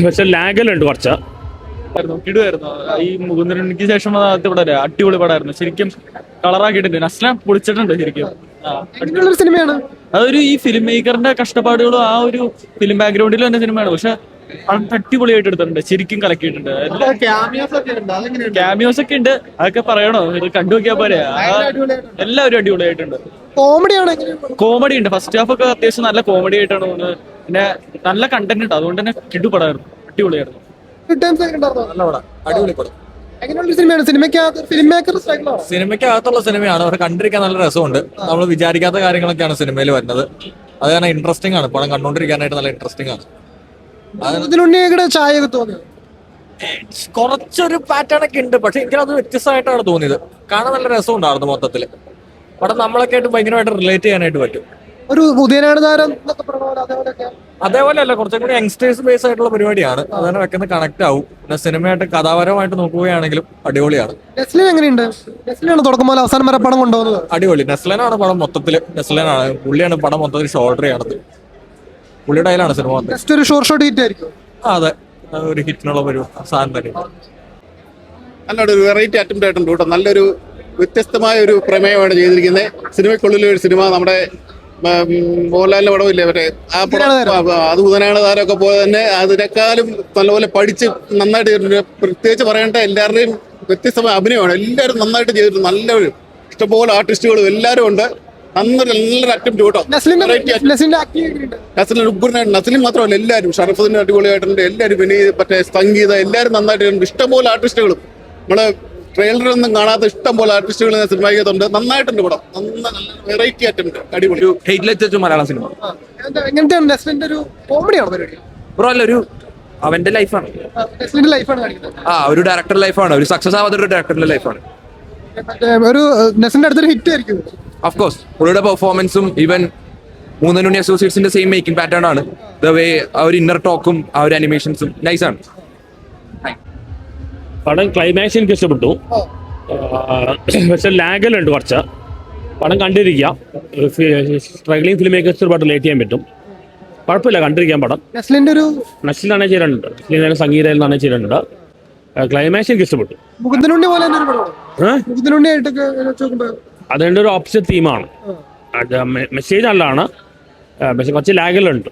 പക്ഷെ ലാഗലുണ്ട് കുറച്ച്. കിടുവായിരുന്നു. ഈ മുകുന്ദനുണ്ണിക്ക് ശേഷം ആദ്യത്തെ പടം അടിപൊളി പടമായിരുന്നു. ശരിക്കും കളറാക്കിയിട്ടുണ്ട്. നസ്ലാം പൊളിച്ചിട്ടുണ്ട് ശരിക്കും. സിനിമയാണ് അതൊരു ഈ ഫിലിം മേക്കറിന്റെ കഷ്ടപ്പാടുകളും ആ ഒരു ഫിലിം ബാക്ക്ഗ്രൗണ്ടിൽ തന്നെ സിനിമയാണ്. പക്ഷെ അടിപൊളിയായിട്ട് എടുത്തിട്ടുണ്ട്. ശരിക്കും കലക്കിയിട്ടുണ്ട്. ക്യാമിയോസ് ഒക്കെ ഉണ്ട്. അതൊക്കെ പറയണോ? ഇത് കണ്ടു നോക്കിയാൽ പോരെ. എല്ലാവരും അടിപൊളിയായിട്ടുണ്ട്. കോമഡി ഉണ്ട്. ഫസ്റ്റ് ഹാഫ് ഒക്കെ അത്യാവശ്യം നല്ല കോമഡി ആയിട്ടാണ് തോന്നുന്നത്. പിന്നെ നല്ല കണ്ടന്റ് ഉണ്ട്. അതുകൊണ്ട് തന്നെ കിടുപടമായിരുന്നു. അടിപൊളിയായിരുന്നു. അടിപൊളി പടം. സിനിമയ്ക്കകത്തുള്ള സിനിമയാണ്. പക്ഷെ കണ്ടിരിക്കാൻ നല്ല രസമുണ്ട്. നമ്മൾ വിചാരിക്കാത്ത കാര്യങ്ങളൊക്കെയാണ് സിനിമയിൽ വരുന്നത്. അത് കാരണം ഇൻട്രസ്റ്റിംഗ് ആണ്. പടം കണ്ടോണ്ടിരിക്കാനായിട്ട് നല്ല ഇൻട്രസ്റ്റിംഗ് ആണ്. കുറച്ചൊരു പാറ്റേൺ ഒക്കെ ഉണ്ട്. പക്ഷെ എനിക്കത് വ്യത്യസ്തമായിട്ടാണ് തോന്നിയത്. കാണാൻ നല്ല രസം ഉണ്ടായിരുന്നു. മൊത്തത്തില് പടം നമ്മളൊക്കെ ആയിട്ട് ഭയങ്കരമായിട്ട് റിലേറ്റ് ചെയ്യാനായിട്ട് പറ്റും. ഒരു പുതിയ താരം അതേപോലെ അല്ല, കുറച്ചും കൂടി യങ്സ്റ്റേഴ്സ് ബേസ് ആയിട്ടുള്ള പരിപാടിയാണ്. അതന്നെ വെക്കുന്ന കണക്ട് ആവും. പിന്നെ സിനിമയായിട്ട് കഥാപരമായിട്ട് നോക്കുകയാണെങ്കിലും അടിപൊളിയാണ്. തുടക്കം മുതൽ അവസാനം വരെ പടം കൊണ്ടുപോകുന്നത് അടിപൊളി. നെസ്ലനാണ് പടം മൊത്തത്തില്. നെസ്ലനാണ് പുള്ളിയാണ് പടം മൊത്തത്തിൽ ഷോൾഡർ ചെയ്യണത്. പുള്ളിയുടെ കയ്യിലാണ് സിനിമ വന്നത്. ഒരു ഷോർട്ട് ഷോട്ട് ഹിറ്റ് ആയിരിക്കും. അതെ, ഒരു ഹിറ്റിനുള്ള ഒരു സാധനം തന്നെ. നല്ലൊരു വെറൈറ്റി അറ്റംപ്റ്റ് ആയിട്ടുണ്ട് കേട്ടോ. നല്ലൊരു വ്യത്യസ്തമായ ഒരു പ്രമേയമാണ് ചെയ്തിരിക്കുന്നത്. സിനിമയ്ക്കുള്ളിലെ ഒരു സിനിമ. നമ്മുടെ മോഹൻലാലിന്റെ പടമില്ലേ മറ്റേ ആ പടം, അത് ബുധനാണ് താരമൊക്കെ പോലെ തന്നെ അതിനേക്കാളും നല്ലപോലെ പഠിച്ച് നന്നായിട്ട് ചെയ്തിട്ടുണ്ട്. പ്രത്യേകിച്ച് പറയേണ്ട എല്ലാവരുടെയും വ്യത്യസ്തമായ അഭിനയമാണ്. എല്ലാവരും നന്നായിട്ട് ചെയ്തിട്ടുണ്ട്. നല്ലൊരു ഇഷ്ടംപോലെ ആർട്ടിസ്റ്റുകളും എല്ലാവരും ഉണ്ട്. നല്ലൊരു അറ്റംപ്റ്റ് കേട്ടോ. നസ്ലിൻ മാത്രമല്ല, എല്ലാവരും ഷറഫുദ്ദീൻ അടിപൊളിയായിട്ടുണ്ട്. എല്ലാവരും പിന്നെ മറ്റേ സംഗീത എല്ലാവരും നന്നായിട്ട് ഇഷ്ടംപോലെ ആർട്ടിസ്റ്റുകളും നമ്മളെ ട്രെയിലറൊന്നും കാണാത്ത ഇഷ്ടം പോലെ ആർട്ടിസ്റ്റുകൾ സിനിമയ്ക്കകത്തുണ്ട്. നന്നായിട്ടുണ്ട് പടം. നല്ല വെറൈറ്റി അറ്റംപ്റ്റ്. അടിപൊളി. ഹെയ്റ്റ്ലെറ്റ് മലയാളം സിനിമ ഒരു അവന്റെ ലൈഫാണ്. ഒരു ഡയറക്ടർ ലൈഫാണ്. ഒരു സക്സസ് ആവാത്ത ഒരു ഡയറക്ടറിന്റെ ലൈഫാണ്. ഓഫ് കോഴ്സ് പുള്ളിയുടെ പെർഫോമൻസും ഈവൻ മൂന്നനുണ്ണി അസോസിയേറ്റ്സിന്റെ സെയിം മേക്കിംഗ് പാറ്റേൺ ആണ്. ദ വേ ആ ഒരു ഇന്നർ ടോക്കും ആ ഒരു അനിമേഷൻസും നൈസാണ്. പടം ക്ലൈമാക്സ് എനിക്ക് ഇഷ്ടപ്പെട്ടു. പക്ഷെ ലാഗലുണ്ട് കുറച്ച്. പടം കണ്ടിരിക്കുക. സ്ട്രഗ്ലിംഗ് ഫിലിം മേക്കേഴ്സ് ഒരുപാട് റിലേറ്റ് ചെയ്യാൻ പറ്റും. കുഴപ്പമില്ല, കണ്ടിരിക്കാൻ പടം. നസ്ലിനാണെ ചെയ്തിട്ടുണ്ട്. നസ്ലിൻ സംഗീതയിൽ നിന്നാണ് ചെയ്തിട്ടുണ്ട്. ക്ലൈമാക്സ് എനിക്ക് ഇഷ്ടപ്പെട്ടു. അതിൻ്റെ ഒരു ഓപ്പോസിറ്റ് തീമാണ്. അത് മെസ്സേജ് നല്ലതാണ്. പക്ഷെ കുറച്ച് ലാഗലുണ്ട്.